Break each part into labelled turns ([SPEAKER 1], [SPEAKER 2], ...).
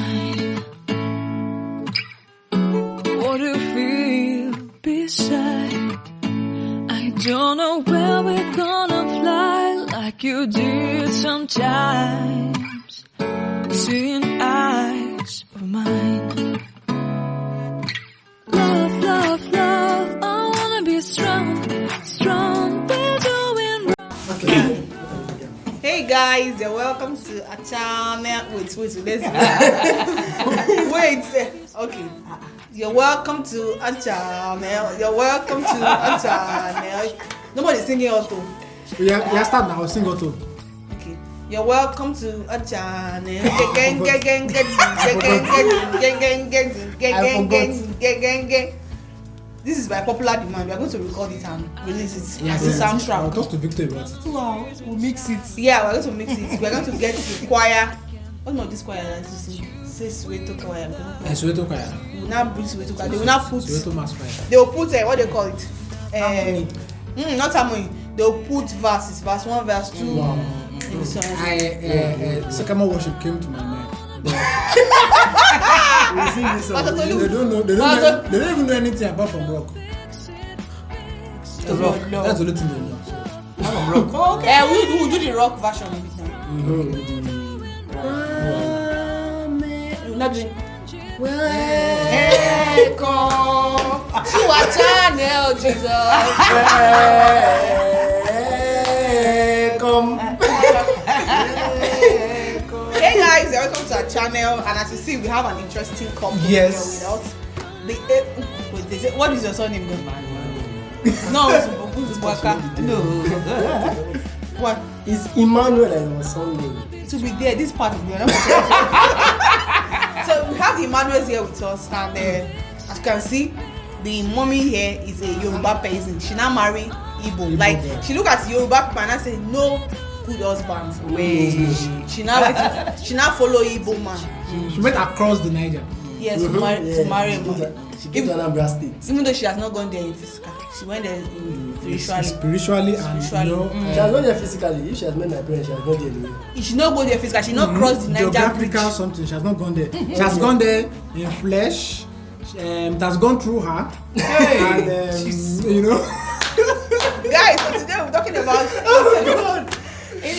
[SPEAKER 1] mine. What do you feel beside? I don't know where we're gonna fly like you did sometimes. Seeing eyes of mine. Love, love, love, I wanna be strong, strong, we're doing right.
[SPEAKER 2] Okay. Hey guys, you're welcome to a channel. Wait, let's wait. Okay. You're welcome to a channel. You're welcome to a channel. Nobody's singing auto.
[SPEAKER 3] Yeah, start now. Sing auto.
[SPEAKER 2] Okay. You're welcome to a channel. This is by popular demand. We are going to record it and release it as a soundtrack.
[SPEAKER 3] I'll talk to Victor about it.
[SPEAKER 2] Wow, we'll mix it. Yeah, we're going to mix it. We're going to get the choir. What's not this choir that you see? Say Soweto choir.
[SPEAKER 3] Soweto choir.
[SPEAKER 2] We will not bring Soweto choir. They will not put.
[SPEAKER 3] Soweto mass choir.
[SPEAKER 2] They will put what they call it.
[SPEAKER 3] Harmony.
[SPEAKER 2] Not harmony. They will put verses. Verse 1, verse 2.
[SPEAKER 3] Wow.
[SPEAKER 2] In the song.
[SPEAKER 3] Second worship came to my mind.
[SPEAKER 4] We sing this song.
[SPEAKER 3] They don't know. They don't even know anything apart from rock.
[SPEAKER 2] The rock.
[SPEAKER 3] No. That's the only thing they know. So.
[SPEAKER 2] Rock. Oh, okay. We'll do the rock version of it now. Not doing. Welcome to our channel, Jesus.
[SPEAKER 4] Welcome.
[SPEAKER 2] Hey guys, welcome to our channel, and as you see, we have an interesting couple here with us. What is your surname? No, it's Ebuka. No. What?
[SPEAKER 4] It's Emmanuel and my son name.
[SPEAKER 2] To be there, this part of me. So we have the Emmanuels here with us, and as you can see, the mommy here is a Yoruba person. She now marry Igbo. Like she look at Yoruba people and I say no good husband. She now follow Igbo man.
[SPEAKER 3] She went across the Niger.
[SPEAKER 2] Yes, to marry him.
[SPEAKER 4] She came to Anambra State.
[SPEAKER 2] Even though she has not gone there in physical, she went there
[SPEAKER 3] spiritually. And
[SPEAKER 4] she has gone there physically. If she has met my parents, she has gone there anyway.
[SPEAKER 2] She should not go there physically. She not cross the Niger bridge.
[SPEAKER 3] Something. She has not gone there. She has gone there in flesh. It has gone through her. And you know.
[SPEAKER 2] Guys, so today we're talking about. We're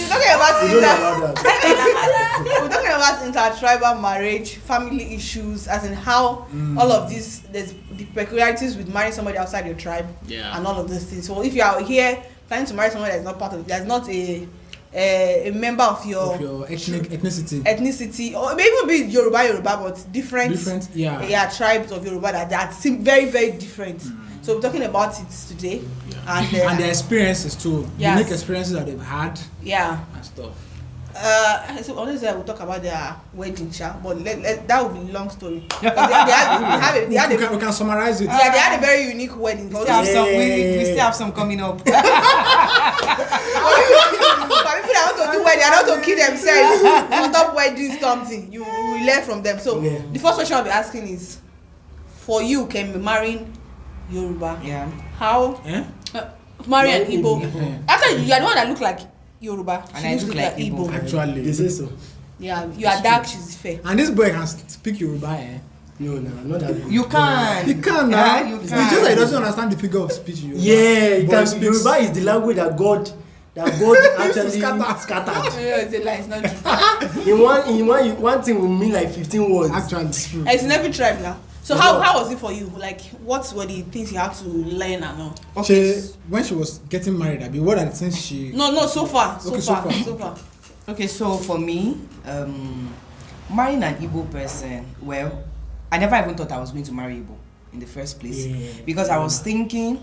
[SPEAKER 2] talking about intertribal marriage, family issues, as in how all of this, there's the peculiarities with marrying somebody outside your tribe, and all of these things. So if you are here planning to marry somebody that's not part of, that's not a member of your ethnicity, or maybe even be Yoruba, but different tribes of Yoruba that seem very, very different. So we're talking about it today, and
[SPEAKER 3] their experiences too, unique experiences that they've had, and stuff.
[SPEAKER 2] So honestly, we'll talk about their wedding, but that would be a long story. We
[SPEAKER 3] can summarize it.
[SPEAKER 2] Yeah, they had a very unique wedding.
[SPEAKER 5] We still have some coming up.
[SPEAKER 2] For people that want to do wedding, they want to kill themselves on top wedding something. You will learn from them. So the first question I'll be asking is, for you, can be marrying Yoruba?
[SPEAKER 5] Yeah.
[SPEAKER 2] How? Marry an Igbo. Actually, you are the one that look like Yoruba,
[SPEAKER 5] and I look like Igbo.
[SPEAKER 3] Actually,
[SPEAKER 4] they say so.
[SPEAKER 2] Yeah, you are dark, she's fair.
[SPEAKER 3] And this boy can speak Yoruba,
[SPEAKER 4] No, not that good.
[SPEAKER 5] You can.
[SPEAKER 3] He can now. It's just that he doesn't understand the figure of speech. Yoruba.
[SPEAKER 4] Yeah, Yoruba is the language that God actually scattered.
[SPEAKER 2] It's a lie, it's not true.
[SPEAKER 4] One thing will mean like 15 words.
[SPEAKER 3] Actually, it's true.
[SPEAKER 2] It's in every tribe now. So how was it for you? Like, what were the things you had to learn and all?
[SPEAKER 3] Okay. When she was getting married, what are the things she?
[SPEAKER 2] No, so far.
[SPEAKER 5] Okay, so for me, marrying an Igbo person, well, I never even thought I was going to marry Igbo in the first place, because I was thinking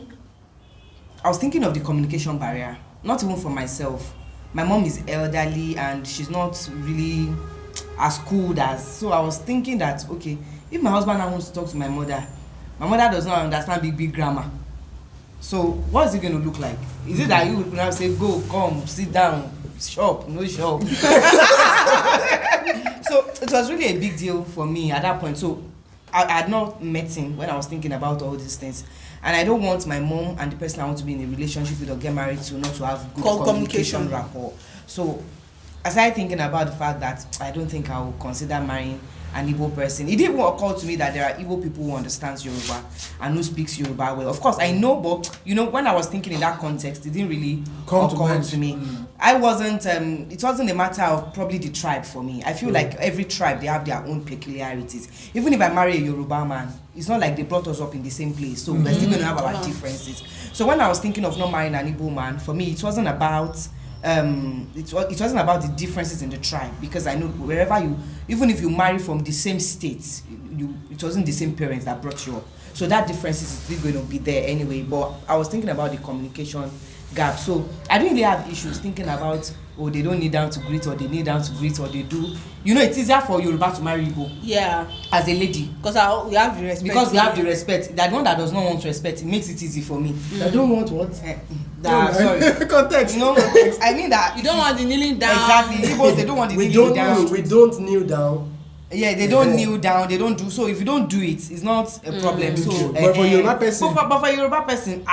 [SPEAKER 5] of the communication barrier, not even for myself. My mom is elderly and she's not really as cool as, so I was thinking that, okay, if my husband now wants to talk to my mother does not understand big grammar. So what's it going to look like? Is it that you would now say, go, come, sit down, shop, no shop? So it was really a big deal for me at that point. So I had not met him when I was thinking about all these things. And I don't want my mom and the person I want to be in a relationship with or get married to not to have good communication rapport. So I started thinking about the fact that I don't think I will consider marrying an Igbo person. It didn't even occur to me that there are Igbo people who understand Yoruba and who speaks Yoruba well. Of course, I know, but you know, when I was thinking in that context, it didn't really occur to me. I wasn't. It wasn't a matter of probably the tribe for me. I feel like every tribe, they have their own peculiarities. Even if I marry a Yoruba man, it's not like they brought us up in the same place, so we're still going to have our differences. So when I was thinking of not marrying an Igbo man, for me, it wasn't about. It wasn't about the differences in the tribe, because I know wherever you, even if you marry from the same state, it wasn't the same parents that brought you up, so that difference is still going to be there anyway. But I was thinking about the communication gap, so I didn't really have issues thinking about, oh, they don't kneel down to greet, or they kneel down to greet, or they do. You know, it's easier for Yoruba to marry Igbo as a lady,
[SPEAKER 2] because we have the respect.
[SPEAKER 5] Because we have the respect. That one that does not want respect, it makes it easy for me.
[SPEAKER 4] I don't want what?
[SPEAKER 5] Sorry.
[SPEAKER 3] Context.
[SPEAKER 5] You know, I mean that
[SPEAKER 2] you don't want the kneeling down.
[SPEAKER 5] Exactly. Igbos, they don't want the kneeling down.
[SPEAKER 4] We don't kneel down.
[SPEAKER 5] Yeah, they don't kneel down. They don't do. So if you don't do it, it's not a problem. So,
[SPEAKER 3] but for Yoruba person,
[SPEAKER 5] but for Yoruba person,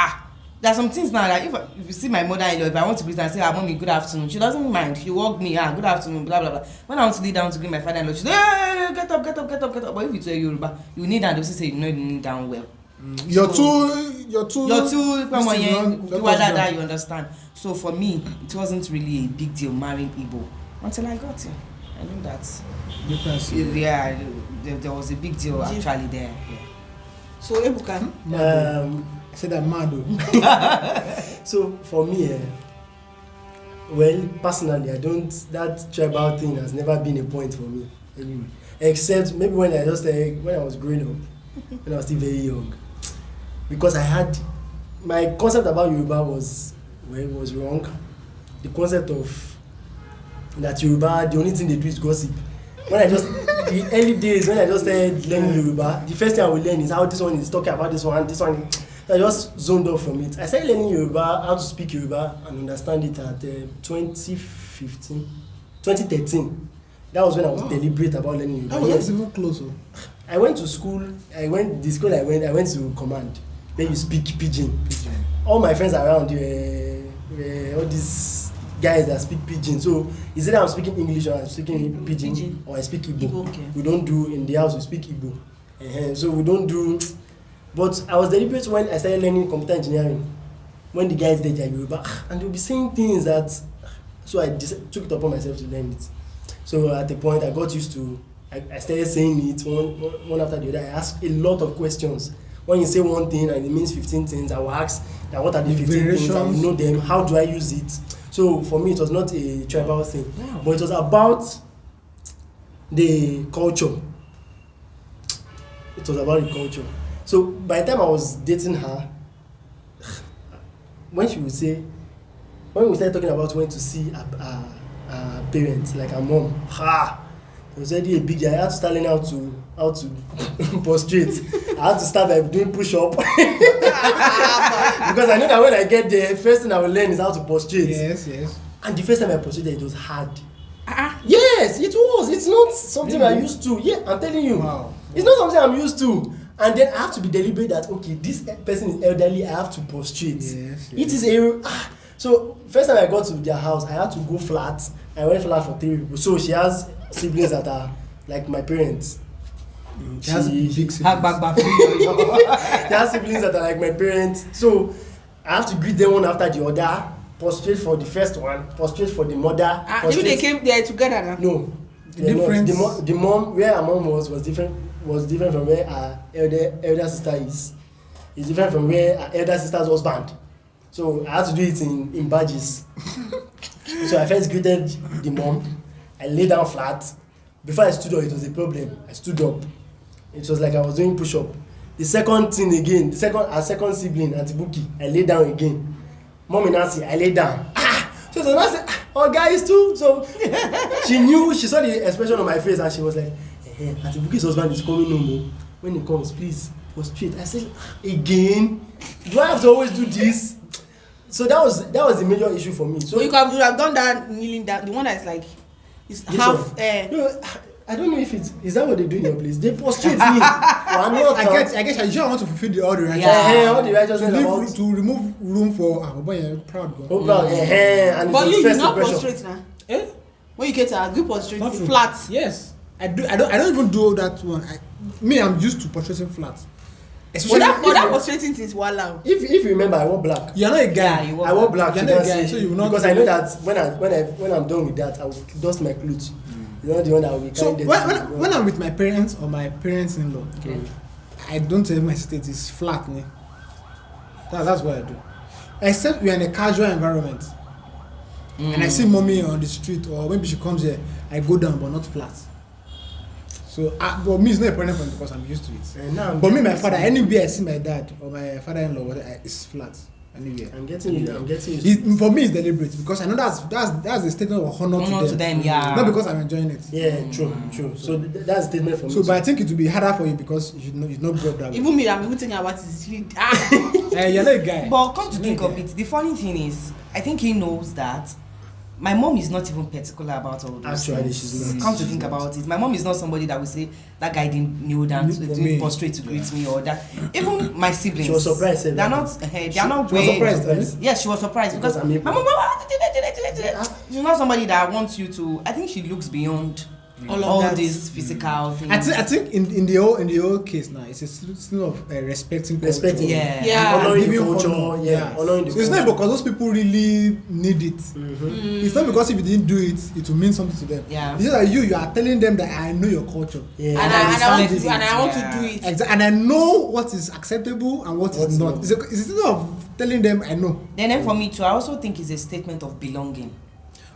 [SPEAKER 5] there are some things now that if you see my mother-in-law, if I want to greet her and say, mommy, good afternoon, she doesn't mind. She walk me, good afternoon, blah blah blah. When I want to kneel down to greet my father-in-law, she's like, hey, get up. But if it's a Yoruba, you kneel down, they'll say you know you kneel down well.
[SPEAKER 3] You're too
[SPEAKER 5] you understand. So for me, it wasn't really a big deal marrying Igbo until I got here. I know that. Yeah, there was a big deal actually there. Yeah.
[SPEAKER 2] So Ebuka,
[SPEAKER 3] I said that mad.
[SPEAKER 4] So for me, well, personally, that tribal thing has never been a point for me anyway. Except maybe when I was growing up, when I was still very young. Because I had my concept about Yoruba was wrong. The concept of that Yoruba, the only thing they do is gossip. The early days when I just started learning Yoruba, the first thing I would learn is how this one is talking about this one. I just zoned off from it. I started learning Yoruba, how to speak Yoruba and understand it at 2013. That was when I was deliberate about learning Yoruba.
[SPEAKER 3] Oh, that's even closer.
[SPEAKER 4] I went to school. I went to command. Then you speak pidgin. All my friends around, all these guys that speak pidgin. So is it I'm speaking English or I'm speaking pidgin or I speak Igbo? Okay. We don't do in the house. We speak Igbo. So we don't do. But I was deliberate when I started learning computer engineering. When the guys did their Yoruba, and they'll be saying things that. So I took it upon myself to learn it. So at the point I got used to. I started saying it one after the other. I asked a lot of questions. When you say one thing and it means 15 things, I will ask that what are the 15 things, I will know them, how do I use it? So for me, it was not a tribal thing, but it was about the culture. It was about the culture. So by the time I was dating her, when we started talking about when to see a parent, like a mom, it was already a big deal. I had to start learning how to prostrate. I had to start by doing push-up. Because I know that when I get there, first thing I will learn is how to prostrate.
[SPEAKER 3] Yes.
[SPEAKER 4] And the first time I prostrated, it was hard. Yes, it was. It's not something I'm used to. Yeah, I'm telling you.
[SPEAKER 3] Wow.
[SPEAKER 4] It's not something I'm used to. And then I have to be deliberate that, okay, this person is elderly, I have to prostrate.
[SPEAKER 3] Yes.
[SPEAKER 4] It is a... So, first time I got to their house, I had to go flat. I went flat for 3 people. So, she has siblings that are like my parents.
[SPEAKER 3] She has big siblings.
[SPEAKER 4] She has siblings that are like my parents. So, I have to greet them one after the other. Prostrate for the first one. Prostrate for the mother.
[SPEAKER 2] Even they came there together now?
[SPEAKER 4] No. The mom, where her mom was different from where her elder sister is. It's different from where her elder sister's husband. So I had to do it in badges. So I first greeted the mom. I lay down flat. Before I stood up, it was a problem. I stood up. It was like I was doing push-up. The second thing again, our second sibling, Auntie Buki, I lay down again. Mommy Nancy, I lay down. So Nancy, oh guys too. So she saw the expression on my face and she was like, Auntie Buki's husband is coming no more. When he comes, please prostrate. I said, again? Do I have to always do this? So that was the major issue for me. So
[SPEAKER 2] you could have done that kneeling down, the one that's like it's half.
[SPEAKER 4] No, I don't know if is that what they do in your place. They prostrate me. I
[SPEAKER 3] guess you want to fulfill all the righteousness.
[SPEAKER 4] Yeah, all the righteousness
[SPEAKER 3] to remove room for proud God.
[SPEAKER 4] Oh, proud. And
[SPEAKER 2] but you not prostrate now. When you get to agree portrait flat.
[SPEAKER 3] Yes. I don't even do that one. I'm used to portraying flat.
[SPEAKER 2] But that portraying is wow.
[SPEAKER 4] If you remember, I wore black.
[SPEAKER 3] You're not a guy.
[SPEAKER 5] Yeah,
[SPEAKER 4] I wore black.
[SPEAKER 3] You're not a guy, so you will not.
[SPEAKER 4] Because I know that when I'm done with that, I will dust my clothes. You're not the one that will be
[SPEAKER 3] So
[SPEAKER 4] carrying
[SPEAKER 3] when I'm with my parents or my parents-in-law, I don't tell my state is flat. Ne? That's what I do. Except we're in a casual environment, and I see mommy on the street, or maybe she comes here, I go down, but not flat. So, but me, it's not a problem for me because I'm used to it. But me, my father, anywhere I see my dad or my father-in-law, it's flat. Anywhere.
[SPEAKER 4] I'm getting you.
[SPEAKER 3] For me, it's deliberate because I know that's a statement of honor to them.
[SPEAKER 5] Yeah.
[SPEAKER 3] Not because I'm enjoying it.
[SPEAKER 4] Yeah, true. So that's a statement for me.
[SPEAKER 3] So, but I think it will be harder for you because you not brought that.
[SPEAKER 2] Even me, I'm even thinking about it.
[SPEAKER 3] You're not a guy.
[SPEAKER 5] But come to think of it, the funny thing is, I think he knows that my mom is not even particular about all those
[SPEAKER 4] Actually,
[SPEAKER 5] things.
[SPEAKER 4] she's not.
[SPEAKER 5] Come to think about it, my mom is not somebody that will say that guy didn't kneel down to prostrate to greet me or that. Even my siblings,
[SPEAKER 4] She was surprised.
[SPEAKER 5] they're not. They are not.
[SPEAKER 3] She was surprised.
[SPEAKER 5] Yes, she was surprised because my mom. She's not somebody that wants you to. I think she looks beyond all these physical things.
[SPEAKER 3] I think in the whole case now, it's a thing of respecting culture.
[SPEAKER 4] Honoring the culture, honoring the
[SPEAKER 3] so it's not because those people really need it. It's not because if you didn't do it, it will mean something to them.
[SPEAKER 5] Yeah.
[SPEAKER 3] It's just like you are telling them that I know your culture.
[SPEAKER 2] And I want to do it.
[SPEAKER 3] Exactly. And I know what is acceptable and what is not. It's a thing of telling them I know.
[SPEAKER 5] Then for me too, I also think it's a statement of belonging.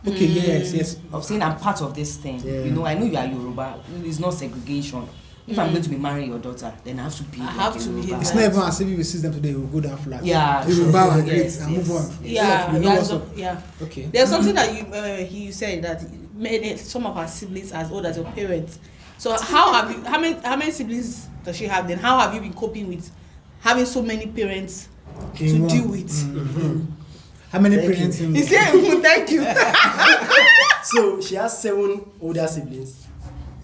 [SPEAKER 3] Okay, yes.
[SPEAKER 5] Of saying I'm part of this thing.
[SPEAKER 4] Yeah.
[SPEAKER 5] You know, I know you are Yoruba. It's not segregation. If I'm going to be marrying your daughter, then I have to be. Yoruba.
[SPEAKER 3] It's not even as if you see them today, you will go down flat.
[SPEAKER 5] Yeah.
[SPEAKER 3] You will bow and greet
[SPEAKER 5] Yes,
[SPEAKER 3] and move on.
[SPEAKER 2] Yeah,
[SPEAKER 3] You know what's up.
[SPEAKER 2] yeah.
[SPEAKER 3] Okay.
[SPEAKER 2] There's something that you said that made some of her siblings as old as your parents. So how many siblings does she have then? How have you been coping with having so many parents to deal with?
[SPEAKER 3] How many parents in
[SPEAKER 2] He said, thank you.
[SPEAKER 4] So she has 7 older siblings.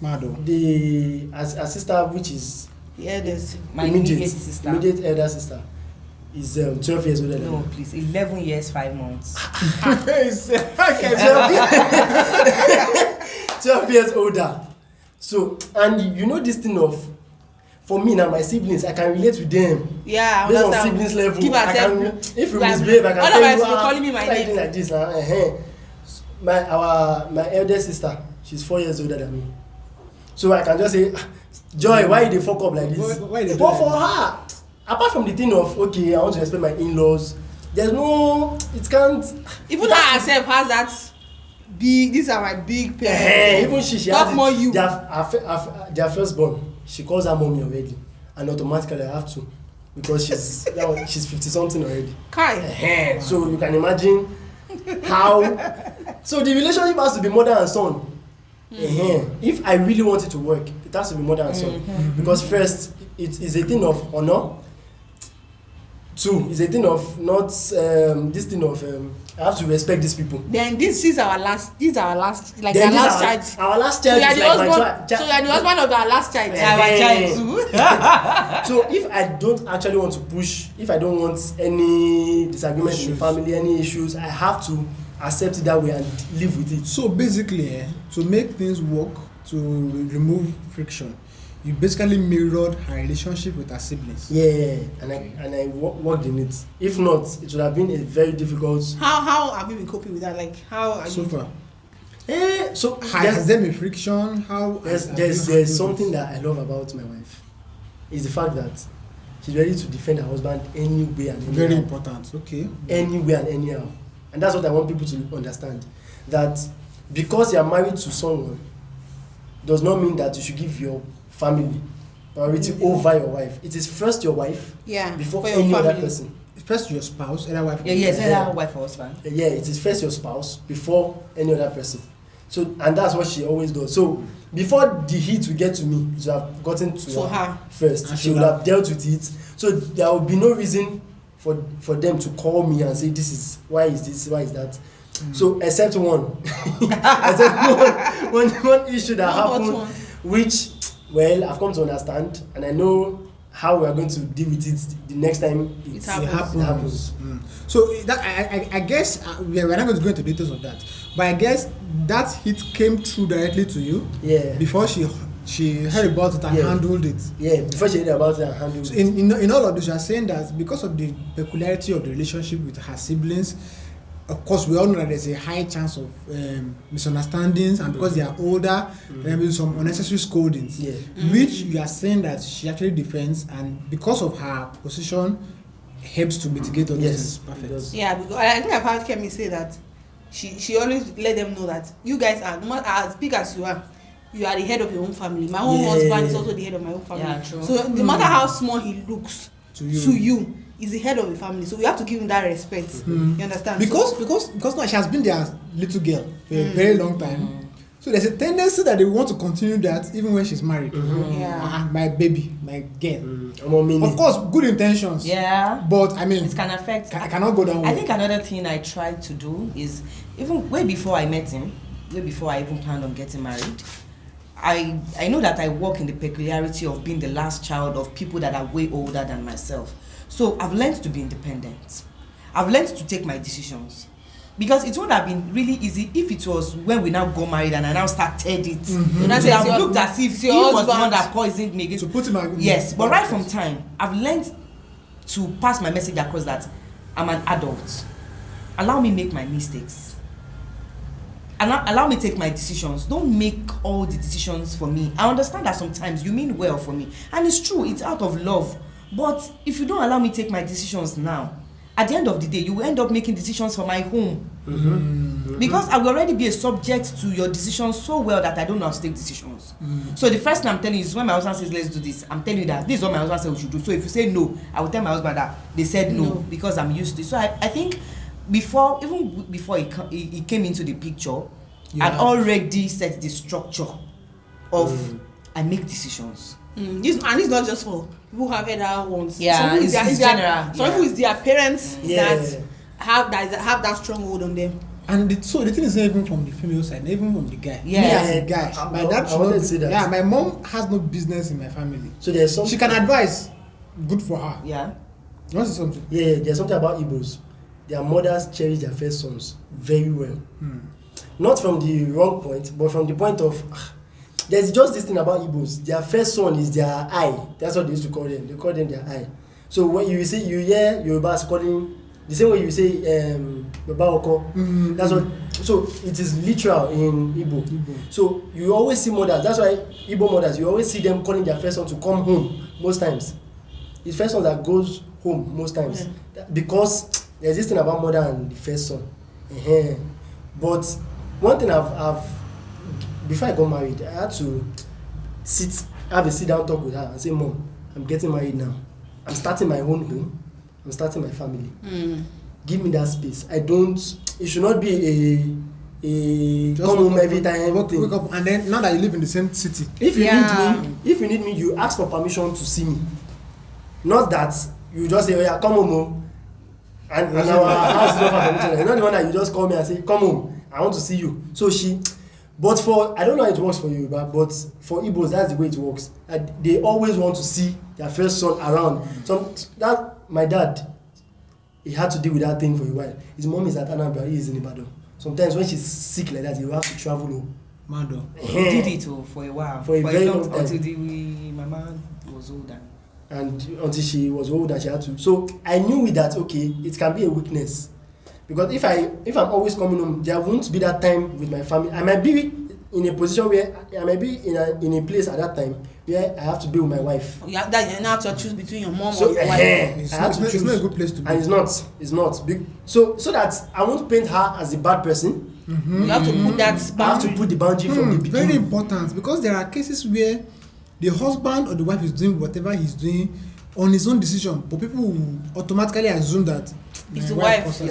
[SPEAKER 3] Mado.
[SPEAKER 4] Her sister, which is
[SPEAKER 2] there's
[SPEAKER 5] My immediate sister.
[SPEAKER 4] immediate elder sister, is 12 years older than
[SPEAKER 5] No,
[SPEAKER 4] me.
[SPEAKER 5] please. 11 years, 5 months.
[SPEAKER 4] 12 years older. So, and you know this thing of, for me now, my siblings, I can relate with them.
[SPEAKER 2] Yeah,
[SPEAKER 4] based on siblings level.
[SPEAKER 2] Give
[SPEAKER 4] I can,
[SPEAKER 2] herself.
[SPEAKER 4] if you misbehave, I can
[SPEAKER 2] all
[SPEAKER 4] tell
[SPEAKER 2] of us
[SPEAKER 4] you,
[SPEAKER 2] were calling me my name.
[SPEAKER 4] like this. My eldest sister, she's 4 years older than me. So I can just say, Joy, why you dey fuck up like this?
[SPEAKER 3] Why they do
[SPEAKER 4] But
[SPEAKER 3] like
[SPEAKER 4] for her, apart from the thing of, okay, I want to respect my in-laws, there's no, it can't.
[SPEAKER 2] Even her herself has that big. These are my big parents.
[SPEAKER 4] Even she
[SPEAKER 2] Not
[SPEAKER 4] has
[SPEAKER 2] more you.
[SPEAKER 4] their firstborn. She calls her mommy already, and automatically I have to, because she's 50 something already.
[SPEAKER 2] Kai.
[SPEAKER 4] So you can imagine how. So the relationship has to be mother and son. If I really want it to work, it has to be mother and son, because first it is a thing of honor. 2 is a thing of not this thing of I have to respect these people.
[SPEAKER 2] Then this is our last. Like
[SPEAKER 4] Then
[SPEAKER 2] our last child.
[SPEAKER 4] Our last child
[SPEAKER 2] So
[SPEAKER 4] is
[SPEAKER 2] you are
[SPEAKER 4] like
[SPEAKER 2] the
[SPEAKER 4] my
[SPEAKER 2] husband. So you are the husband of our last child.
[SPEAKER 5] Our child too.
[SPEAKER 4] So if I don't actually want to push, if I don't want any disagreement in the family, any issues, I have to accept it that way and live with it.
[SPEAKER 3] So basically, to make things work, to remove friction, you basically mirrored her relationship with her siblings.
[SPEAKER 4] Yeah, and I worked in it. If not, it would have been a very difficult.
[SPEAKER 2] How have you been coping with that? Like how are
[SPEAKER 3] So
[SPEAKER 2] you?
[SPEAKER 3] far,
[SPEAKER 4] So
[SPEAKER 3] has there been friction? How
[SPEAKER 4] there's something that I love about my wife, is the fact that she's ready to defend her husband anywhere and anyhow.
[SPEAKER 3] Very important. Okay.
[SPEAKER 4] Anywhere and anyhow, and that's what I want people to understand. That because you are married to someone, does not mean that you should give your family priority over your wife. It is first your wife, before
[SPEAKER 2] for your
[SPEAKER 4] any other
[SPEAKER 2] family.
[SPEAKER 4] person.
[SPEAKER 3] First your spouse, other wife.
[SPEAKER 5] Either wife or husband.
[SPEAKER 4] Yeah, it is first your spouse before any other person. So, and that's what she always does. So before the heat will get to me, it will have gotten to her first.
[SPEAKER 3] And
[SPEAKER 4] she would have dealt with it. So there will be no reason for them to call me and say, this is why is this, why is that. So except one one issue that happened, which, well, I've come to understand, and I know how we are going to deal with it the next time it happens.
[SPEAKER 3] So that I guess we're not going to go into details of that, but I guess that hit came through directly to you.
[SPEAKER 4] Yeah.
[SPEAKER 3] Before she heard about it and handled it.
[SPEAKER 4] Yeah. Before she heard about it and handled it.
[SPEAKER 3] In all of this, you are saying that because of the peculiarity of the relationship with her siblings, of course, we all know that there's a high chance of misunderstandings, and because they are older, there will be some unnecessary scoldings, which you are saying that she actually defends, and because of her position, helps to mitigate all this. Perfect.
[SPEAKER 2] Yeah, because I think I've heard Kemi say that she always let them know that you guys are, no matter as big as you are the head of your own family. My own husband is also the head of my own family.
[SPEAKER 5] Yeah, true.
[SPEAKER 2] So no matter how small he looks to you, he's the head of the family. So we have to give him that respect. You understand?
[SPEAKER 3] Because now she has been their little girl for a very long time. So there's a tendency that they want to continue that even when she's married.
[SPEAKER 2] Yeah.
[SPEAKER 3] My baby, my girl.
[SPEAKER 4] Of
[SPEAKER 3] course, good intentions.
[SPEAKER 5] Yeah.
[SPEAKER 3] But I mean,
[SPEAKER 5] it can affect.
[SPEAKER 3] I cannot go down.
[SPEAKER 5] I think another thing I tried to do is, even way before I met him, way before I even planned on getting married, I know that I work in the peculiarity of being the last child of people that are way older than myself. So I've learned to be independent. I've learned to take my decisions. Because it would have been really easy if it was when we now got married and I now started it. It would have looked as if he was the one that poisoned me.
[SPEAKER 3] To put him
[SPEAKER 5] yes, but right from time, I've learned to pass my message across that I'm an adult. Allow me make my mistakes. Allow me take my decisions. Don't make all the decisions for me. I understand that sometimes you mean well for me. And it's true, it's out of love. But if you don't allow me take my decisions now, at the end of the day, you will end up making decisions for my home. Because I will already be a subject to your decisions so well that I don't know how to take decisions. So the first thing I'm telling you is when my husband says, let's do this, I'm telling you that this is what my husband said we should do. So if you say no, I will tell my husband that they said no because I'm used to it. So I think before he came into the picture, I'd already set the structure of I make decisions.
[SPEAKER 2] This not just for people who have elder ones.
[SPEAKER 5] Yeah, it's general.
[SPEAKER 2] Some people is their parents that have that strong hold on them.
[SPEAKER 3] And so the thing is not even from the female side, not even from the guy.
[SPEAKER 5] Yeah.
[SPEAKER 3] Me as a guy, my dad
[SPEAKER 4] I wanted to say that.
[SPEAKER 3] Yeah, my mom has no business in my family.
[SPEAKER 4] So there's some.
[SPEAKER 3] She can advise. Good for her.
[SPEAKER 5] Yeah.
[SPEAKER 3] You want to say something?
[SPEAKER 4] Yeah, there's something about Igbos. Their mothers cherish their first sons very well. Not from the wrong point, but from the point of there's just this thing about Igbos. Their first son is their eye. That's what they used to call them. They call them their eye. So when you say you hear Yorubas calling the same way you say Baba Oko. That's what. So it is literal in Igbo. So you always see mothers. That's why Igbo mothers, you always see them calling their first son to come home most times. It's first son that goes home most times because there's this thing about mother and the first son. But one thing I've before I got married, I had to have a sit down talk with her and say, Mom, I'm getting married now. I'm starting my own home. I'm starting my family. Give me that space. It should not be a come home every time.
[SPEAKER 3] Wake up, and then now that you live in the same city.
[SPEAKER 4] If you need me, you ask for permission to see me. Not that you just say, oh yeah, come home. And our house is not far from each other. It's not the one that you just call me and say, come home, I want to see you. So but I don't know how it works for you, but for Igbos, that's the way it works. They always want to see their first son around. So my dad, he had to deal with that thing for a while. His mom is at Anambra, he is in Ibadan. Sometimes when she's sick like that, he will have to travel home.
[SPEAKER 3] Mado.
[SPEAKER 5] He did it for a while.
[SPEAKER 4] For a very long time.
[SPEAKER 5] Until my mom was older.
[SPEAKER 4] And until she was older, she had to. So I knew with that, okay, it can be a weakness. Because if I'm always coming home, there won't be that time with my family. I might be in a position where I might be in a place at that time where I have to be with my wife.
[SPEAKER 2] You now have to choose between your mom
[SPEAKER 4] or
[SPEAKER 2] your wife.
[SPEAKER 3] It's not a good place to be.
[SPEAKER 4] And it's not. So that I won't paint her as a bad person.
[SPEAKER 2] You have to put that boundary.
[SPEAKER 4] I have to put the boundary from the beginning.
[SPEAKER 3] Very important, because there are cases where the husband or the wife is doing whatever he's doing on his own decision, but people will automatically assume that
[SPEAKER 2] it's the wife.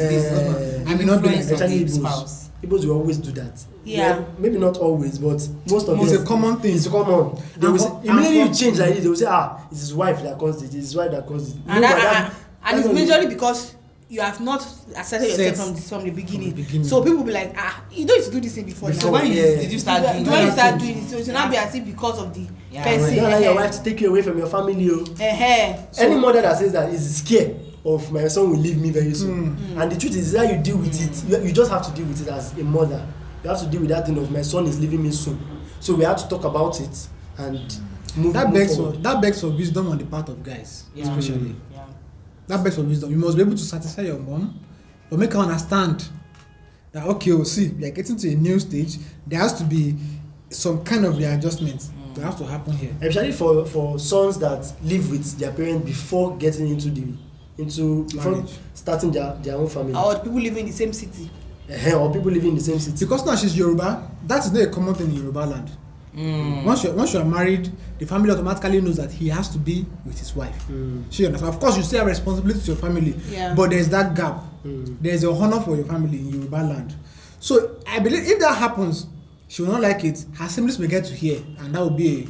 [SPEAKER 3] I may not be like
[SPEAKER 4] especially Igbos will always do that.
[SPEAKER 2] Yeah.
[SPEAKER 4] Maybe not always, but most of them.
[SPEAKER 3] It's a common thing.
[SPEAKER 4] It's common. They will say, immediately you change like this, they will say, it's his wife that caused it. It's his wife that caused it.
[SPEAKER 2] And it's majorly because you have not accepted yourself from the beginning. So people will be like, you don't used to do this thing before.
[SPEAKER 5] So when did you start doing it?
[SPEAKER 2] When you start doing it, so it will not be as if because of the person.
[SPEAKER 4] You don't allow your wife to take you away from your family. Any mother that says that is scared of my son will leave me very soon. And the truth is that you deal with it. You just have to deal with it as a mother. You have to deal with that thing of my son is leaving me soon. So we have to talk about it and move forward.
[SPEAKER 3] That begs for wisdom on the part of guys, especially. That begs for wisdom. You must be able to satisfy your mom or make her understand that, okay, see, we are getting to a new stage. There has to be some kind of readjustment that has to happen here.
[SPEAKER 4] Especially for sons that live with their parents before getting before starting their own family.
[SPEAKER 2] Or people living in the same city.
[SPEAKER 4] Or people living in the same city.
[SPEAKER 3] Because now she's Yoruba, that is not a common thing in Yoruba land. Once you are married, the family automatically knows that he has to be with his wife. She understands. Of course, you still have responsibility to your family, but there's that gap. There's a honor for your family in Yoruba land. So I believe if that happens, she will not like it. Her siblings may get to hear, and that will be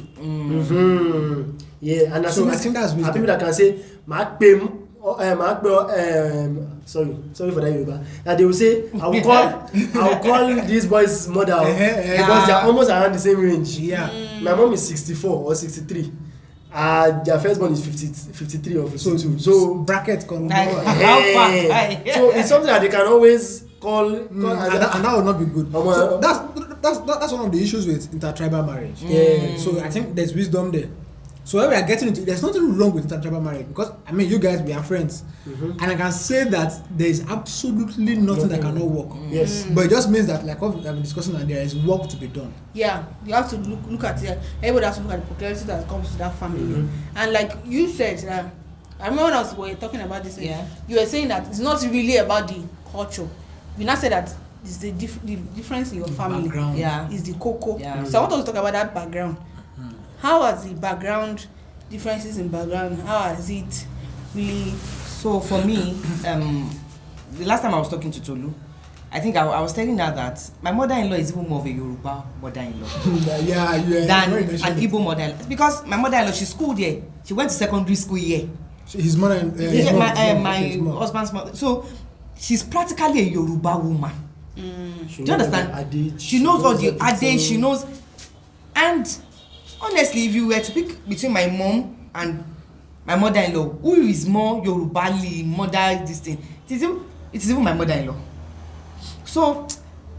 [SPEAKER 4] Yeah, and
[SPEAKER 3] so I think that's wisdom.
[SPEAKER 4] people that can say, sorry for that Yoruba. That they will say, I will call this boy's mother because they are almost around the same range. My mom is 64 or 63. Their firstborn is 53 or 52. So
[SPEAKER 3] bracket can
[SPEAKER 5] how far?
[SPEAKER 4] So it's something that they can always call
[SPEAKER 3] and that will not be good. So that's one of the issues with intertribal marriage. So I think there's wisdom there. So when we are getting into, there's nothing wrong with intertribal marriage because I mean you guys we are friends, and I can say that there is absolutely nothing that cannot work. But it just means that like what we've been discussing, that there is work to be done. Yeah,
[SPEAKER 2] you have to look at it. Everybody has to look at the peculiarity that comes to that family. And like you said, I remember when we were talking about this. You were saying that it's not really about the culture. You now said that it's the difference in your family.
[SPEAKER 3] Background.
[SPEAKER 2] Is the cocoa. So I want us to talk about that background. How has the background differences in background? How has it really?
[SPEAKER 5] So for me, the last time I was talking to Tolu, I think I was telling her that my mother-in-law is even more of a Yoruba mother-in-law than an Igbo mother-in-law. Because my mother-in-law, she schooled here. She went to secondary school here.
[SPEAKER 3] His mother,
[SPEAKER 5] my husband's mother. So she's practically a Yoruba woman. Do you understand? She knows all the adage. She knows, and honestly, if you were to pick between my mom and my mother-in-law, who is more Yoruba-ly, mother this thing, it is even my mother-in-law. So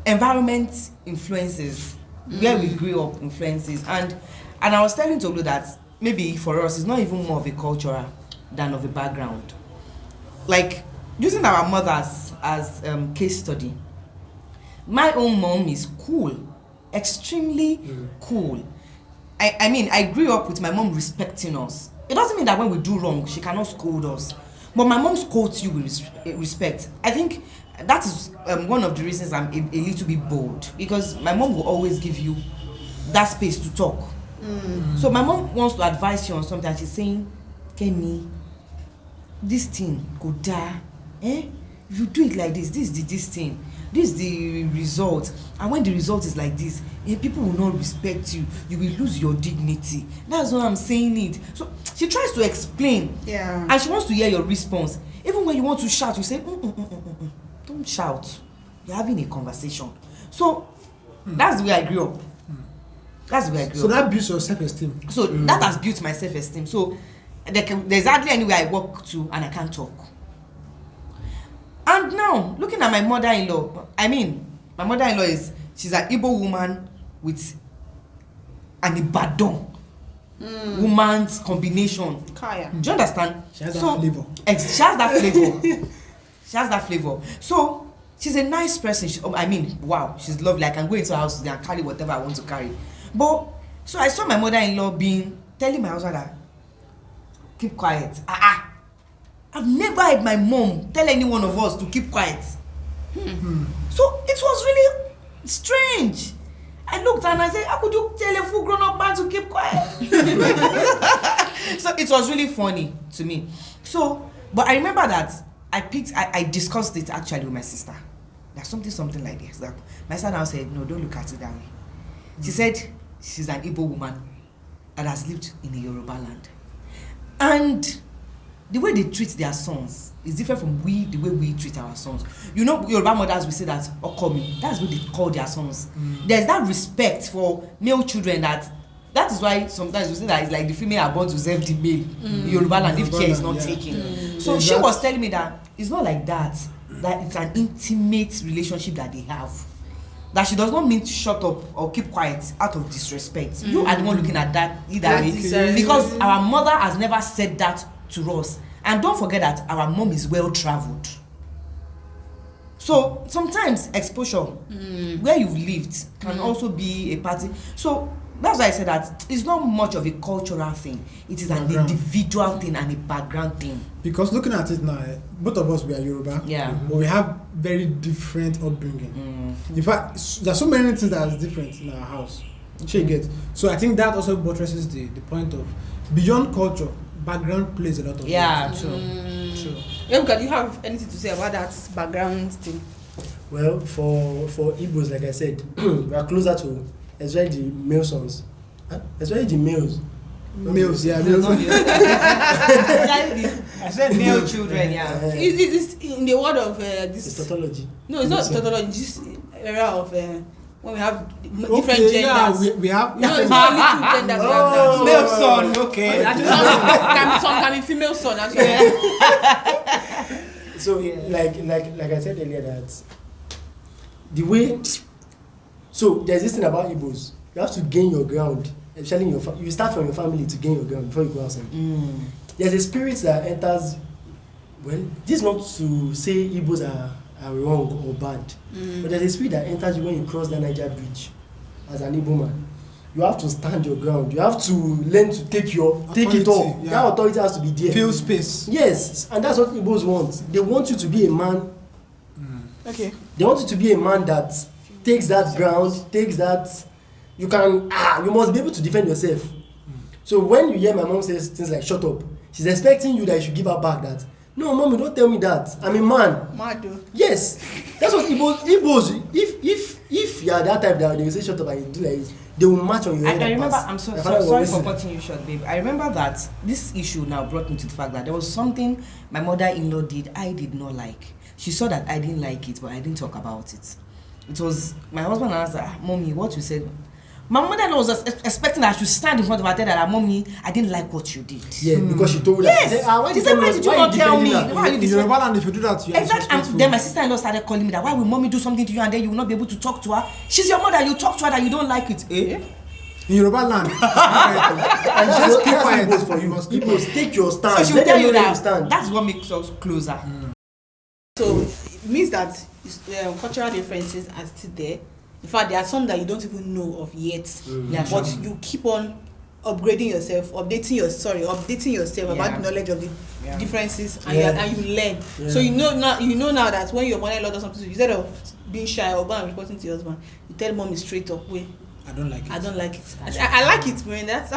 [SPEAKER 5] environment influences, where we grew up influences, and I was telling Tolu that maybe for us it's not even more of a cultural than of a background. Like using our mothers as case study. My own mom is cool, extremely cool. I mean, I grew up with my mom respecting us. It doesn't mean that when we do wrong, she cannot scold us. But my mom scolds you with respect. I think that is one of the reasons I'm a little bit bold. Because my mom will always give you that space to talk. So my mom wants to advise you on something. And she's saying, Kemi, this thing go die. If you do it like this is this thing. This is the result, and when the result is like this, people will not respect you. You will lose your dignity. That's why I'm saying it. So she tries to explain, and she wants to hear your response. Even when you want to shout, you say, "Don't shout. You're having a conversation." So that's the way I grew up. That's the way I grew up.
[SPEAKER 3] So that builds your self-esteem.
[SPEAKER 5] So that has built my self-esteem. So there's hardly anywhere I walk to and I can't talk. And now, looking at my mother-in-law, I mean, my mother-in-law she's an Igbo woman with an Ibadan woman's combination.
[SPEAKER 2] Kaya.
[SPEAKER 5] Do you understand?
[SPEAKER 3] She has that flavor.
[SPEAKER 5] She has that flavor. She has that flavor. So, she's a nice person. I mean, wow, she's lovely. I can go into her house and carry whatever I want to carry. But, so I saw my mother-in-law telling my husband that, keep quiet. I've never heard my mom tell any one of us to keep quiet. So it was really strange. I looked and I said, how could you tell a full grown-up man to keep quiet? So it was really funny to me. So, but I remember that I discussed it actually with my sister. There's something like this. That my sister now said, no, don't look at it that way. She said she's an Igbo woman that has lived in the Yoruba land. And the way they treat their sons is different from the way we treat our sons. You know, Yoruba mothers will say that Okomi, that's what they call their sons. There's that respect for male children that is why sometimes we say that it's like the female are born to serve the male in Yoruba land if care is not taken. So she was telling me that it's not like that it's an intimate relationship that they have. That she does not mean to shut up or keep quiet out of disrespect. You are the one looking at that either way. Because our mother has never said that to us. And don't forget that our mom is well traveled. So sometimes exposure where you've lived can also be a party. So that's why I said that it's not much of a cultural thing. It is an individual thing and a background thing. Because
[SPEAKER 3] looking at it now, both of us, we are Yoruba.
[SPEAKER 5] Yeah.
[SPEAKER 3] But we have very different upbringing. In fact, there's so many things that are different in our house. She gets. So I think that also buttresses the point of beyond culture, background plays a lot of
[SPEAKER 5] true. True.
[SPEAKER 2] Ebuka, do you have anything to say about that background thing?
[SPEAKER 4] Well, for Igbos, like I said, we are closer to especially the male sons. Especially the males.
[SPEAKER 3] Males, yeah. Males.
[SPEAKER 5] I said male children, yeah.
[SPEAKER 2] It's in the word of this.
[SPEAKER 4] It's tautology.
[SPEAKER 2] No, it's not tautology. It's just era of when we have different genders.
[SPEAKER 3] Yeah, we have.
[SPEAKER 2] No, it's not only two genders. We have that.
[SPEAKER 5] Male son, okay.
[SPEAKER 2] Some can be female son actually.
[SPEAKER 4] So, like I said earlier, that the way. So there's this thing about Igbos. You have to gain your ground, especially in you start from your family to gain your ground before you go outside. There's a spirit that enters. Well, this is not to say Igbos are wrong or bad, but there's a spirit that enters you when you cross the Niger Bridge as an Igbo man. You have to stand your ground. You have to learn to take it up. Yeah. That authority has to be there.
[SPEAKER 3] Feel space.
[SPEAKER 4] Yes, and that's what Igbos want. They want you to be a man.
[SPEAKER 2] Okay.
[SPEAKER 4] They want you to be a man that takes that ground, takes that. You must be able to defend yourself. So when you hear my mom says things like "shut up," she's expecting you that you should give her back that. No, mommy, don't tell me that. I'm a man.
[SPEAKER 2] Mad.
[SPEAKER 4] Yes, that's what Igbos. If you are that type that they will say "shut up" and you do like this, they will match on your head.
[SPEAKER 5] I remember. I'm sorry for cutting you short, babe. I remember that this issue now brought me to the fact that there was something my mother-in-law did I did not like. She saw that I didn't like it, but I didn't talk about it. It was my husband asked her, "Mommy, what you said?" My mother was expecting that I should stand in front of her and tell her, "Mommy, I didn't like what you did."
[SPEAKER 4] Yeah, because she told her.
[SPEAKER 5] Yes. She said, "Why did you not tell me? Why are you
[SPEAKER 3] in Yoruba land, if you do that, you are
[SPEAKER 5] exactly." And then my sister-in-law started calling me that, "Why will mommy do something to you and then you will not be able to talk to her? She's your mother. You talk to her that you don't like it."
[SPEAKER 3] In Yoruba land,
[SPEAKER 4] and
[SPEAKER 3] just keep quiet. You must keep quiet.
[SPEAKER 4] Take your stand.
[SPEAKER 5] So she will tell you that. That's what makes us closer.
[SPEAKER 2] So it means that cultural differences are still there. In fact, there are some that you don't even know of yet. But you keep on upgrading yourself, updating yourself about the knowledge of the differences, and you learn. So you know now that when your mother-in-law does something, instead of being shy or going and reporting to your husband, you tell mommy straight up, "Wait,
[SPEAKER 3] I don't like it.
[SPEAKER 2] I don't like it. I like it, man. That's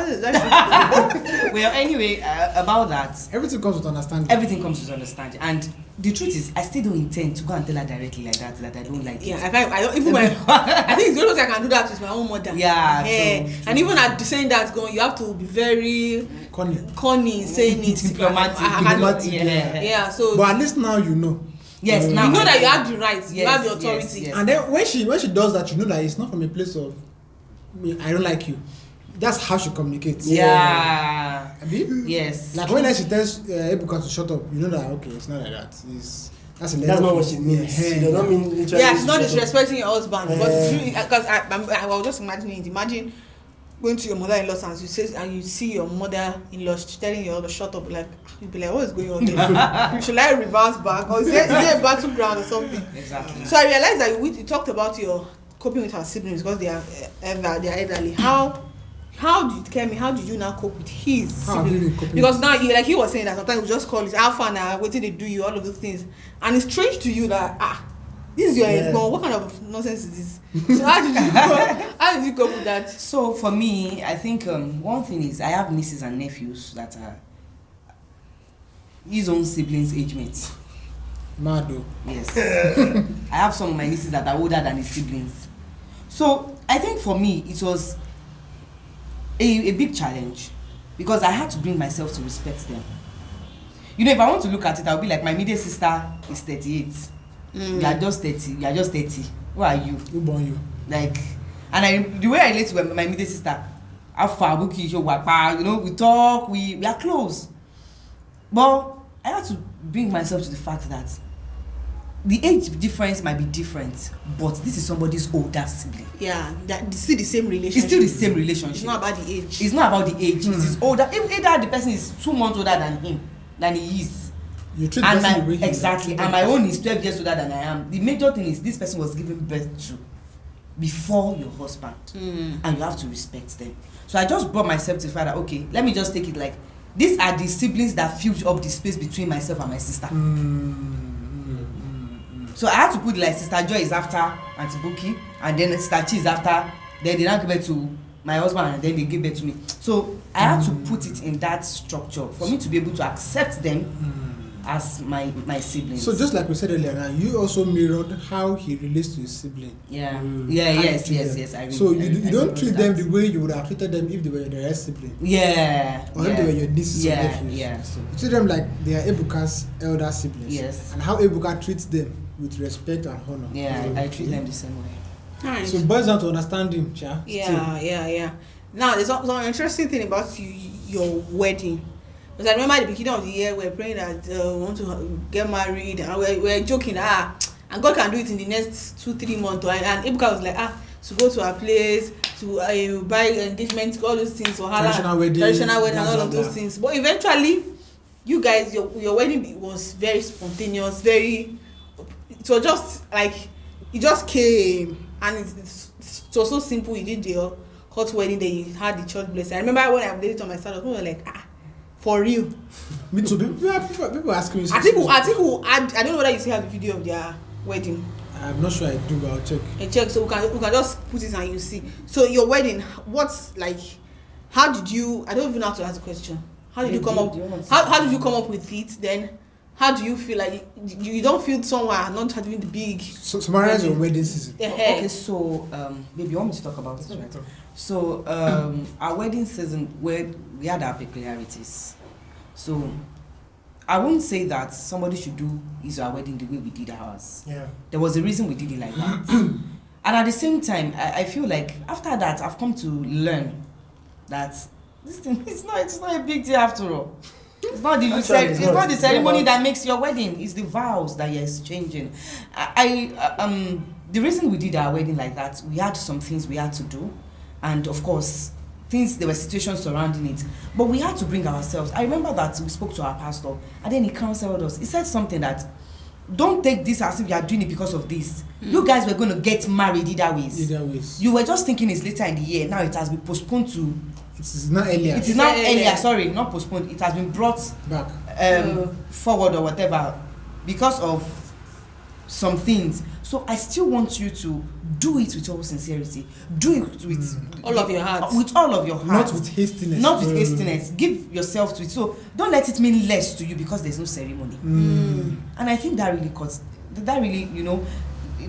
[SPEAKER 5] Well, anyway, about that,
[SPEAKER 3] everything comes with understanding.
[SPEAKER 5] Everything comes with understanding, and the truth is, I still don't intend to go and tell her directly like that I don't like it.
[SPEAKER 2] Yeah, I don't even. I think it's the only way I can do that with my own mother.
[SPEAKER 5] Yeah.
[SPEAKER 2] True. And even at saying that, you have to be very corny saying it.
[SPEAKER 5] Diplomatic.
[SPEAKER 2] Yeah. So.
[SPEAKER 3] But at least now you know.
[SPEAKER 5] Yes, now
[SPEAKER 2] you know that you have the rights, you have the authority.
[SPEAKER 3] Yes. And then when she does that, you know that it's not from a place of I don't like you. That's how she communicates.
[SPEAKER 5] Yeah.
[SPEAKER 3] Yes. Like when she tells Ebuka to shut up, you know that okay, it's not like that. That's not
[SPEAKER 4] what she means. She does not mean literally.
[SPEAKER 2] Yeah, she's not disrespecting your husband. But because I was just imagining it. Imagine going to your mother-in-law's house, you see your mother-in-law telling your husband shut up, like you'll be like, what is going on there? Should I reverse back, or is there a battleground or something?
[SPEAKER 5] Exactly.
[SPEAKER 2] So I realized that you talked about your coping with her siblings because they are elderly. How did you now cope with his siblings? Because now he was saying that sometimes we just call it how far now, what did they do you, all of those things, and it's strange to you that this is your egbon, what kind of nonsense is this? So how did you cope with that?
[SPEAKER 5] So for me, I think one thing is I have nieces and nephews that are his own siblings' age mates.
[SPEAKER 3] Mado.
[SPEAKER 5] Yes. I have some of my nieces that are older than his siblings. So I think for me it was a big challenge because I had to bring myself to respect them. You know, if I want to look at it, I'll be like, my middle sister is 38. You are just 30. You are just 30. Who are you?
[SPEAKER 3] Who born you?
[SPEAKER 5] Like, and the way I relate to my middle sister, you know, we talk, we are close. But I have to bring myself to the fact that the age difference might be different, but this is somebody's older sibling.
[SPEAKER 2] Yeah, it's still the same relationship.
[SPEAKER 5] It's still the same relationship.
[SPEAKER 2] It's not about the age.
[SPEAKER 5] It's not about the age. It is older. If either the person is 2 months older than he is.
[SPEAKER 3] You treat the person the way
[SPEAKER 5] exactly. And my own is 12 years older than I am. The major thing is this person was given birth to before your husband, and you have to respect them. So I just brought myself to the fact that, okay, let me just take it like these are the siblings that filled up the space between myself and my sister. So I had to put like Sister Joy is after Auntie Buki, and then Sister Chi is after. Then they now give birth to my husband, and then they give birth to me. So I had to put it in that structure for me to be able to accept them as my siblings.
[SPEAKER 3] So just like we said earlier, now you also mirrored how he relates to his sibling.
[SPEAKER 5] Yes. I
[SPEAKER 3] so you don't treat them the way you would have treated them if they were your direct sibling. Or if they were your nieces or nephews.
[SPEAKER 5] So
[SPEAKER 3] you treat them like they are Ebuka's elder siblings.
[SPEAKER 5] Yes.
[SPEAKER 3] And how Ebuka treats them with respect and honor.
[SPEAKER 5] I treat them the same way.
[SPEAKER 2] Nice.
[SPEAKER 3] So it boils down to understanding,
[SPEAKER 2] Yeah. Now there's some interesting thing about your wedding. Because I remember at the beginning of the year we were praying that we want to get married, and we were joking and God can do it in the next 2-3 months. And Ebuka was like to go to a place to buy engagement, all those things, or
[SPEAKER 3] traditional wedding,
[SPEAKER 2] and all of those things. But eventually, you guys, your wedding was very spontaneous, it was just like it just came, and it was so simple. You did the hot wedding, then you had the church blessing. I remember when I updated it on my status, people were like, for real.
[SPEAKER 3] Me too. People asking me.
[SPEAKER 2] I think I don't know whether you still have the video of their wedding.
[SPEAKER 3] I'm not sure I do, but I'll check.
[SPEAKER 2] Check, so we can just put it and you see. So your wedding, what's like? How did you? I don't even know how to ask the question. How did you come up? How did you come up with it? Then, how do you feel like you don't feel somewhere not having the big?
[SPEAKER 3] So summarize your wedding season.
[SPEAKER 5] Okay, so baby, you want me to talk about it, right? So our wedding season, where we had our peculiarities. So I won't say that somebody should do his or her wedding the way we did ours.
[SPEAKER 4] Yeah.
[SPEAKER 5] There was a reason we did it like that. And at the same time, I feel like after that, I've come to learn that this thing it's not a big deal after all. It's not the ceremony that makes your wedding. It's the vows that you're exchanging. The reason we did our wedding like that, we had some things we had to do, and of course, there were situations surrounding it, but we had to bring ourselves. I remember that we spoke to our pastor, and then he counseled us. He said something that, don't take this as if you are doing it because of this. You guys were going to get married either ways. You were just thinking it's later in the year. Now it has been postponed to.
[SPEAKER 3] It is not earlier.
[SPEAKER 5] It is not earlier. Sorry, not postponed. It has been brought
[SPEAKER 3] back,
[SPEAKER 5] forward or whatever, because of some things. So I still want you to do it with all sincerity. Do it with
[SPEAKER 2] all of your heart.
[SPEAKER 5] With all of your heart.
[SPEAKER 3] Not with hastiness.
[SPEAKER 5] Not with hastiness. Give yourself to it. So don't let it mean less to you because there's no ceremony. And I think that really,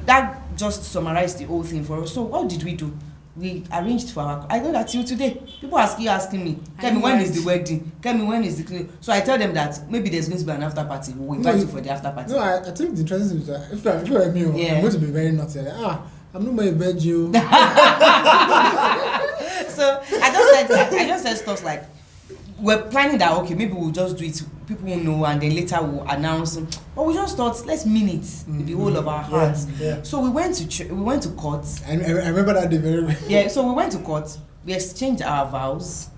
[SPEAKER 5] that just summarized the whole thing for us. So what did we do? We arranged for I know that till today, people asking me, Kemi, when is the wedding? Kemi, when is the cleaning? So I tell them that maybe there's going to be an after party. We'll invite you for the after party.
[SPEAKER 3] No, I think the interesting thing is that if you are me, I'm going to be very naughty. I'm not my bed, you.
[SPEAKER 5] So I just said stuff like, we're planning that, okay, maybe we'll just do it, people will know, and then later we'll announce. But we just thought, let's mean it with the whole of our hearts.
[SPEAKER 4] Yeah.
[SPEAKER 5] So we went to court.
[SPEAKER 3] I remember that day very well.
[SPEAKER 5] Yeah, so we went to court, we exchanged our vows,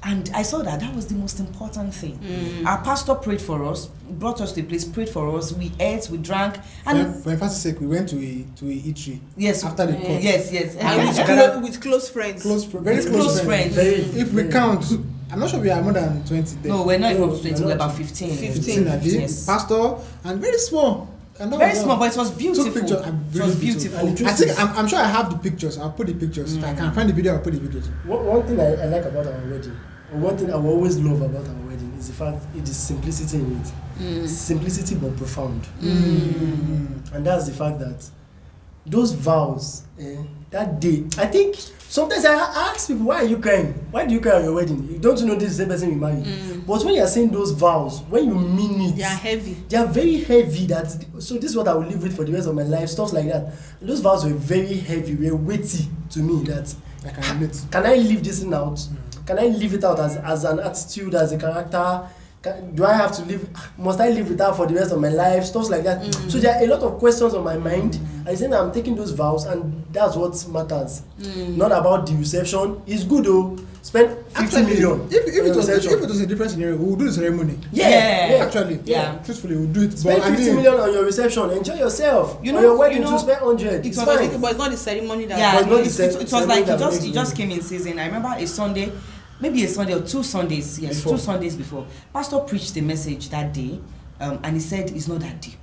[SPEAKER 5] and I saw that was the most important thing. Our pastor prayed for us, brought us to a place, prayed for us, we ate, we drank. And
[SPEAKER 3] for emphasis sake, we went to a eatery.
[SPEAKER 5] Yes.
[SPEAKER 3] After the court.
[SPEAKER 5] Yes.
[SPEAKER 2] And with close friends.
[SPEAKER 3] Very close friends. If we count, I'm not sure we are more than 20 there.
[SPEAKER 5] No, we're not even 20, we're about 15.
[SPEAKER 2] 15
[SPEAKER 5] yes.
[SPEAKER 3] Pastor, and very small.
[SPEAKER 5] Very small, but it was beautiful.
[SPEAKER 3] It
[SPEAKER 5] was beautiful.
[SPEAKER 3] I think I'm sure I have the pictures. I'll put the pictures. If I can find the video, I'll put the videos.
[SPEAKER 4] One thing I like about our wedding, or one thing I will always love about our wedding, is the fact it is simplicity in it. Simplicity but profound. And that's the fact that those vows, that day, I think sometimes I ask people, why are you crying? Why do you cry on your wedding? You don't know this is the same person you married. But when you are saying those vows, when you mean it,
[SPEAKER 2] They are heavy.
[SPEAKER 4] They are very heavy. So this is what I will live with for the rest of my life. Stuff like that. And those vows were very heavy, were weighty to me. That can I live this thing out? Can I live it out as an attitude, as a character? Do I have to live? Must I live with that for the rest of my life? Stuff like that. So there are a lot of questions on my mind. I think I'm taking those vows, and that's what matters. Not about the reception. It's good though. Spend 50 million.
[SPEAKER 3] If it was a different scenario, we would do the ceremony.
[SPEAKER 5] Yeah.
[SPEAKER 3] Actually, truthfully, we'll do it.
[SPEAKER 4] Spend 50 million on your reception. Enjoy yourself. On your wedding, to spend 100. It's fine.
[SPEAKER 2] But it's not the ceremony that.
[SPEAKER 5] Yeah,
[SPEAKER 4] But
[SPEAKER 5] it was like it just came in season. I remember a Sunday. Maybe a Sunday or 2 Sundays, yes, 2 Sundays before. Pastor preached the message that day, and he said it's not that deep.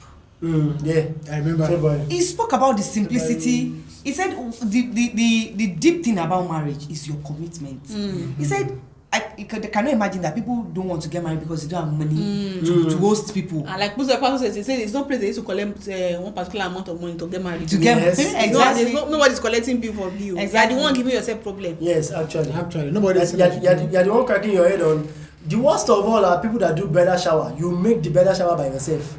[SPEAKER 4] Yeah,
[SPEAKER 3] I remember.
[SPEAKER 4] February.
[SPEAKER 5] He spoke about the simplicity. He said the deep thing about marriage is your commitment. He said, I cannot imagine that people don't want to get married because they don't have money to host people.
[SPEAKER 2] And like most of the pastors said, he said it's not place they used to collect one particular amount of money to get married.
[SPEAKER 5] Exactly.
[SPEAKER 2] Nobody's collecting bill for you.
[SPEAKER 5] Exactly.
[SPEAKER 2] You're the one giving yourself problem.
[SPEAKER 4] Yes, actually.
[SPEAKER 3] Nobody's.
[SPEAKER 4] You're the one cracking your head on. The worst of all are people that do bridal shower. You make the bridal shower by yourself.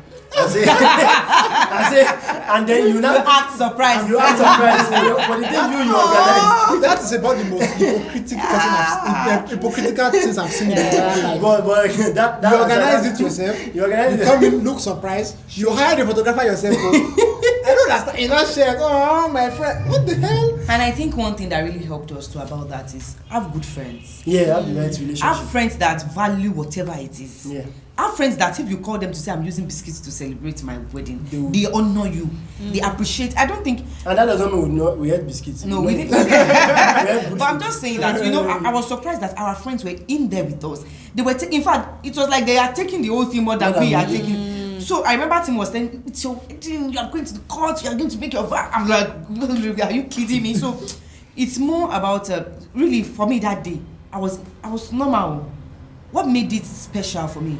[SPEAKER 4] And then you now
[SPEAKER 5] act surprised.
[SPEAKER 4] You act surprised for the thing you organized.
[SPEAKER 3] That is about the most hypocritical things I've seen in my entire life.
[SPEAKER 4] But
[SPEAKER 3] you organize it yourself.
[SPEAKER 4] You organize it.
[SPEAKER 3] Come in, look surprised. You hire the photographer yourself. I don't understand. You not share. Oh, my friend, what the hell?
[SPEAKER 5] And I think one thing that really helped us too about that is have good friends.
[SPEAKER 4] Yeah, have the right relationship.
[SPEAKER 5] Have friends that value whatever it is.
[SPEAKER 4] Yeah.
[SPEAKER 5] Have friends that if you call them to say I'm using biscuits to celebrate my wedding, they honor you. They appreciate. I don't think.
[SPEAKER 4] And that doesn't mean we had biscuits.
[SPEAKER 5] No, we didn't. But I'm just saying that I was surprised that our friends were in there with us. They were in fact, it was like they are taking the whole thing more than we are taking. So I remember Tim was saying, "It's your wedding. You are going to the court. You are going to make your vow." I'm like, "Are you kidding me?" So it's more about really for me that day. I was normal. What made it special for me?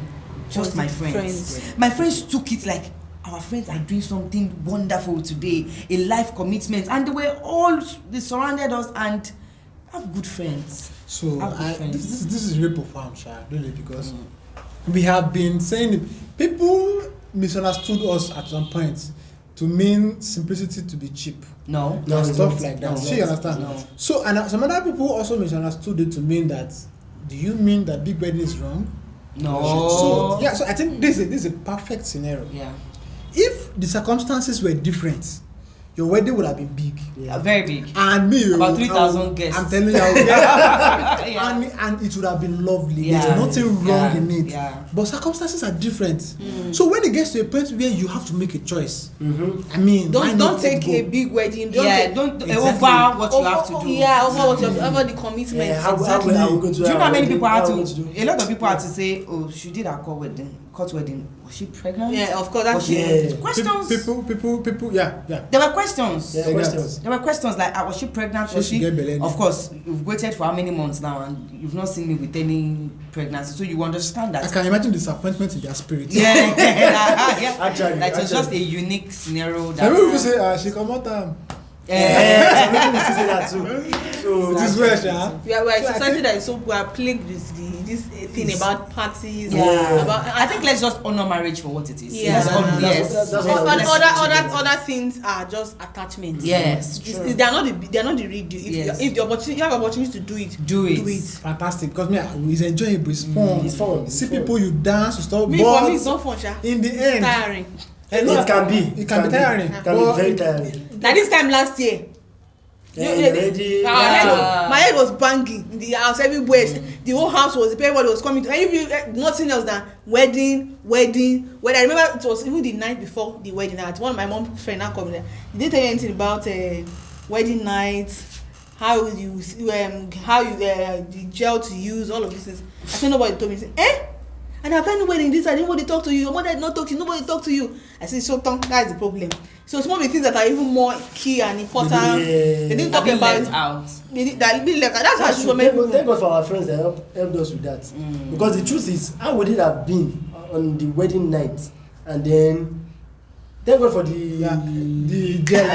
[SPEAKER 5] Just my friends. My friends took it like our friends are doing something wonderful today, a life commitment, and they surrounded us and have good friends.
[SPEAKER 3] So this is really profound, Sha, really, because we have been saying people misunderstood us at some point to mean simplicity to be cheap.
[SPEAKER 5] No,
[SPEAKER 3] stuff like that. So you understand?
[SPEAKER 5] No.
[SPEAKER 3] So and some other people also misunderstood it to mean that. Do you mean that big wedding is wrong?
[SPEAKER 5] No.
[SPEAKER 3] So I think this is a perfect scenario.
[SPEAKER 5] Yeah.
[SPEAKER 3] If the circumstances were different, your wedding would have been big.
[SPEAKER 5] Yeah, very big.
[SPEAKER 3] And me,
[SPEAKER 5] about 3,000 guests.
[SPEAKER 3] I'm telling you, and it would have been lovely.
[SPEAKER 5] Yeah.
[SPEAKER 3] There's nothing wrong in it.
[SPEAKER 5] Yeah.
[SPEAKER 3] But circumstances are different. So when it gets to a point where you have to make a choice, I mean,
[SPEAKER 2] don't take a big wedding.
[SPEAKER 5] Don't over what you have to do.
[SPEAKER 2] Yeah, over the commitment.
[SPEAKER 4] Yeah, how
[SPEAKER 5] do you know how many people had to? A lot of people had to say, "Oh, she did her court wedding. Was she pregnant?"
[SPEAKER 2] Yeah, of course. That's
[SPEAKER 5] questions.
[SPEAKER 3] People. Yeah.
[SPEAKER 5] There were questions.
[SPEAKER 4] Yeah,
[SPEAKER 5] There were questions like, was she pregnant? Was she? Of course, you've waited for how many months now, and you've not seen me with any pregnancy, so you understand that.
[SPEAKER 3] I can imagine disappointment in their spirit.
[SPEAKER 5] Yeah.
[SPEAKER 4] Actually,
[SPEAKER 5] it was just a unique scenario.
[SPEAKER 3] Some people say she come out.
[SPEAKER 4] Some people will say that too. So
[SPEAKER 3] this is where, Sha.
[SPEAKER 2] We're a society that is so we are plagued with this thing about parties.
[SPEAKER 5] Yeah.
[SPEAKER 2] I
[SPEAKER 5] think let's just honor marriage for what it is.
[SPEAKER 2] Yeah.
[SPEAKER 4] That's
[SPEAKER 2] Other things are just attachments.
[SPEAKER 5] Yes.
[SPEAKER 2] They are not the real deal. If the opportunity you have opportunity to do it.
[SPEAKER 3] Fantastic, because it's enjoyable, it's fun.
[SPEAKER 4] It's fun.
[SPEAKER 3] See people, you dance, you stop.
[SPEAKER 2] For me, it's not fun, Sha.
[SPEAKER 3] In the end,
[SPEAKER 2] tiring.
[SPEAKER 4] It can be.
[SPEAKER 3] It can be tiring.
[SPEAKER 4] It can be very tiring.
[SPEAKER 2] Like this time last year. My head was banging in the house everywhere. The whole house was, everybody was coming to, nothing else than wedding. I remember it was even the night before the wedding night. One of my mom's friend now coming there. They didn't tell you anything about wedding night, how you the gel to use, all of these things. I think nobody told me. And I'm planning wedding this, I didn't want to talk to you. Your mother did not talk to you, nobody talked to you. I said, so that's the problem. So some of the things that are even more key and important, they didn't talk about it. That's how she
[SPEAKER 4] thank God for our friends that helped us with that. Because the truth is, how would it have been on the wedding night? And then thank God for the
[SPEAKER 3] gel.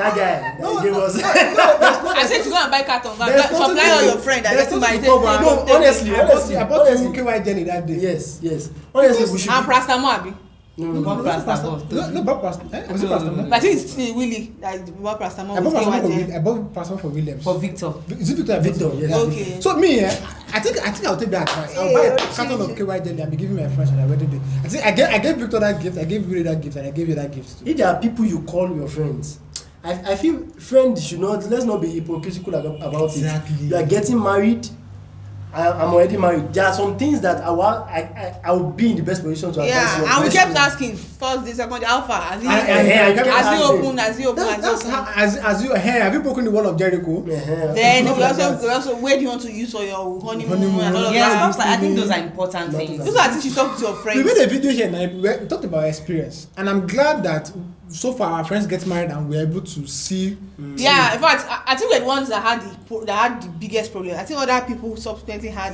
[SPEAKER 4] That guy. He gave us.
[SPEAKER 2] I said to go and buy carton. Supply all your friend. I get my
[SPEAKER 4] No, honestly,
[SPEAKER 3] I bought you KY jelly that day.
[SPEAKER 4] Yes. Honestly, we should.
[SPEAKER 2] And Prastamol, abi.
[SPEAKER 5] No,
[SPEAKER 3] But Prastamol.
[SPEAKER 2] I think it's Willie that bought Prastamol.
[SPEAKER 3] I bought Prastamol for Williams.
[SPEAKER 5] for Victor.
[SPEAKER 3] Is it Victor?
[SPEAKER 4] Victor, yes.
[SPEAKER 2] Okay.
[SPEAKER 3] So me, I think I'll take that advice. I'll buy a carton of KY jelly and be giving my friends on their wedding day. I think I gave Victor that gift, I gave Willie that gift, and I gave you that gift too.
[SPEAKER 4] If there are people you call your friends, I feel friends should not. Let's not be hypocritical about
[SPEAKER 3] Exactly.
[SPEAKER 4] it. You are getting married. I'm already married. There are some things that I will be in the best position to advise you.
[SPEAKER 2] And we kept asking first, the second, alpha. Has he opened?
[SPEAKER 3] That's how, as you have you broken the wall of Jericho?
[SPEAKER 2] Then we also where do you want to use for your honeymoon and all of that.
[SPEAKER 5] I think those are important things.
[SPEAKER 2] Those are things you talk to your friends.
[SPEAKER 3] We made a video here and we talked about our experience, and I'm glad that so far our friends get married and we're able to see.
[SPEAKER 2] Yeah, in fact, I think we're the ones that had the biggest problem. I think other people subsequently had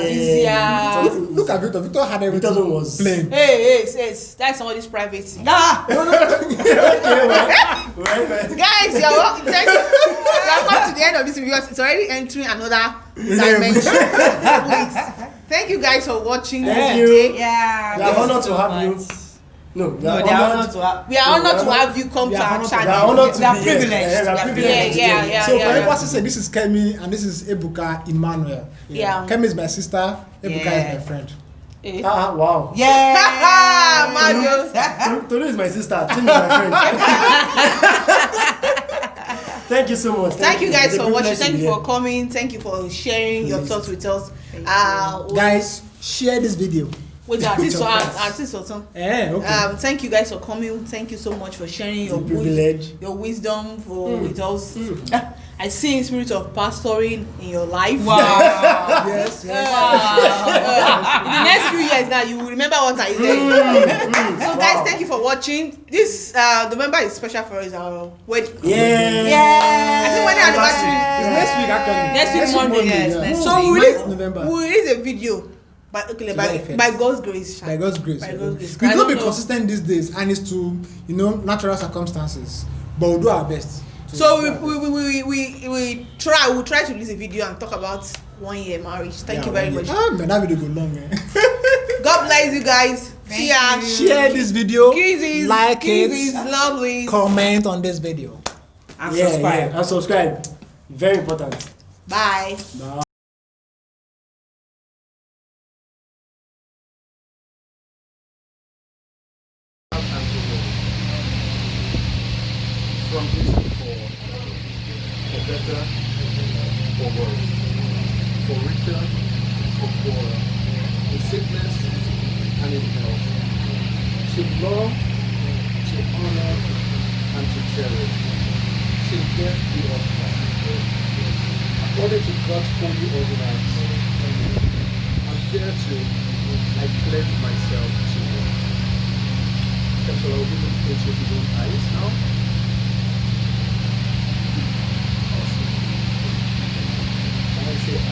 [SPEAKER 2] easier.
[SPEAKER 3] Look at Victor. Victor had everything.
[SPEAKER 4] Victor was
[SPEAKER 3] plain.
[SPEAKER 2] Hey, that's somebody's privacy.
[SPEAKER 5] Nah.
[SPEAKER 2] Guys, you're welcome. Thank you. We have come to the end of this video. It's already entering another dimension. Please. Thank you guys for watching this day.
[SPEAKER 5] Yeah.
[SPEAKER 4] We are honored to have you. No,
[SPEAKER 2] we are honored to have you come to our channel.
[SPEAKER 4] We are honored to be
[SPEAKER 2] privileged. Yeah.
[SPEAKER 3] So for everyone to say, this is Kemi and this is Ebuka, Emmanuel.
[SPEAKER 2] Yeah.
[SPEAKER 3] Kemi is my sister. Ebuka is my friend.
[SPEAKER 4] Wow.
[SPEAKER 5] Yeah.
[SPEAKER 2] Mario.
[SPEAKER 4] Tolu is my sister. Tim is my friend. Thank you so much.
[SPEAKER 2] Thank you guys for watching. Thank you for coming. Thank you for sharing your thoughts with us.
[SPEAKER 3] Guys, share this video.
[SPEAKER 2] Wait, artist or something.
[SPEAKER 3] Okay.
[SPEAKER 2] Thank you guys for coming. Thank you so much for sharing your wisdom with us. I see a spirit of pastoring in your life.
[SPEAKER 5] Wow.
[SPEAKER 3] Yes.
[SPEAKER 2] In the next few years now, you will remember what I said. So guys, thank you for watching. This November is special for us. Our wedding.
[SPEAKER 4] Yeah.
[SPEAKER 2] I think wedding anniversary
[SPEAKER 3] It's next week actually.
[SPEAKER 2] Next week Monday.
[SPEAKER 5] Yes.
[SPEAKER 2] So
[SPEAKER 3] November.
[SPEAKER 2] we release a video. But by God's grace.
[SPEAKER 3] By God's grace.
[SPEAKER 2] By God's grace.
[SPEAKER 3] We don't be consistent these days, and it's to natural circumstances. But we'll do our best.
[SPEAKER 2] So we try to release a video and talk about 1 year marriage. Thank you very much.
[SPEAKER 3] Man, that video go long, man.
[SPEAKER 2] God bless you guys. See ya.
[SPEAKER 3] Share this video.
[SPEAKER 2] Kisses.
[SPEAKER 3] Like
[SPEAKER 2] Kisses.
[SPEAKER 3] it.
[SPEAKER 2] Lovely.
[SPEAKER 3] Comment on this video.
[SPEAKER 5] And subscribe.
[SPEAKER 4] And subscribe. Very important.
[SPEAKER 2] Bye.
[SPEAKER 6] From this for better, for worse, for richer, for poorer, in sickness and in health, to love, to honor, and to cherish, till death do us part. According to God's holy ordinance, and thereto I pledge myself to you. Shall I open the face with his own eyes now? I say I.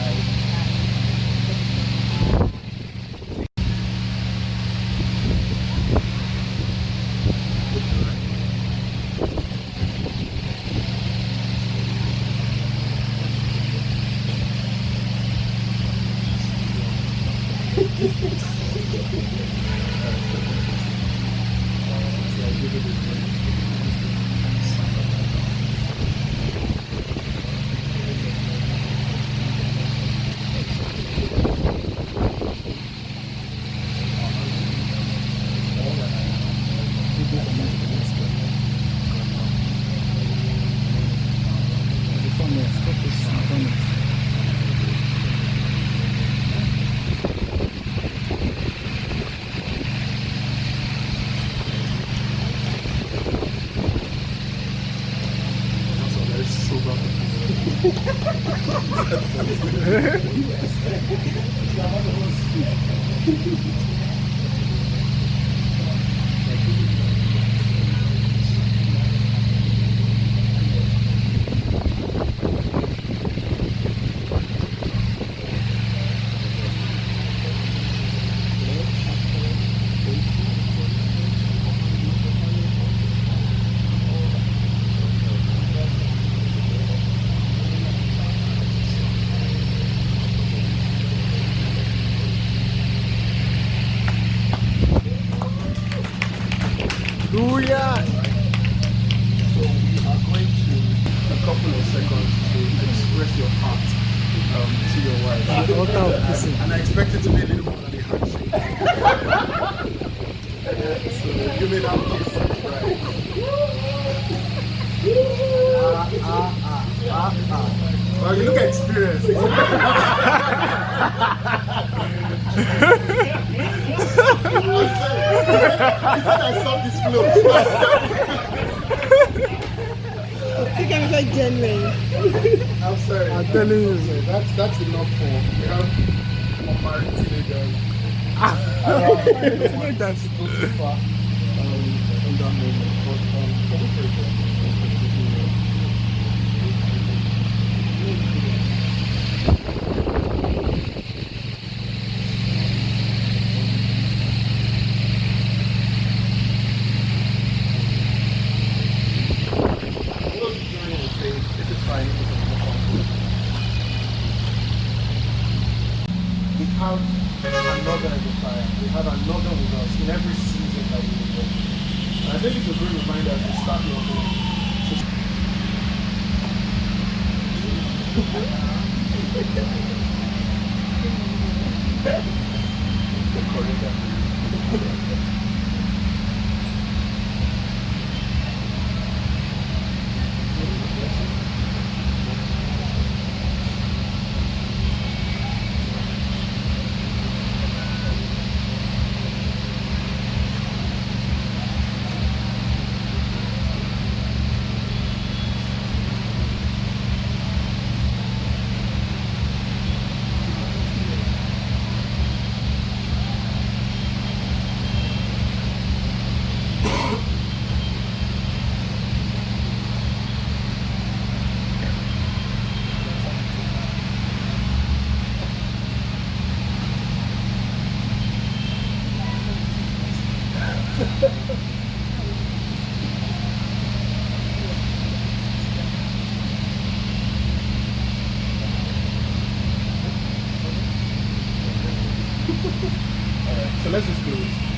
[SPEAKER 6] couple of seconds to express your heart to your wife. And I expect it to be a little more than a handshake. So you may now kiss the bride. Well, you look experienced. He said I stopped this flow.
[SPEAKER 2] think I'm like genuine.
[SPEAKER 6] I'm sorry.
[SPEAKER 3] I'm telling you.
[SPEAKER 6] That's enough for we have unmarried teenagers.
[SPEAKER 3] That's
[SPEAKER 6] Go too far in that moment. But can we pray for we have another edifier. We have another with us in every season that we live in. And I think it's a good reminder to start your home. The corridor. Alright, so let's just close.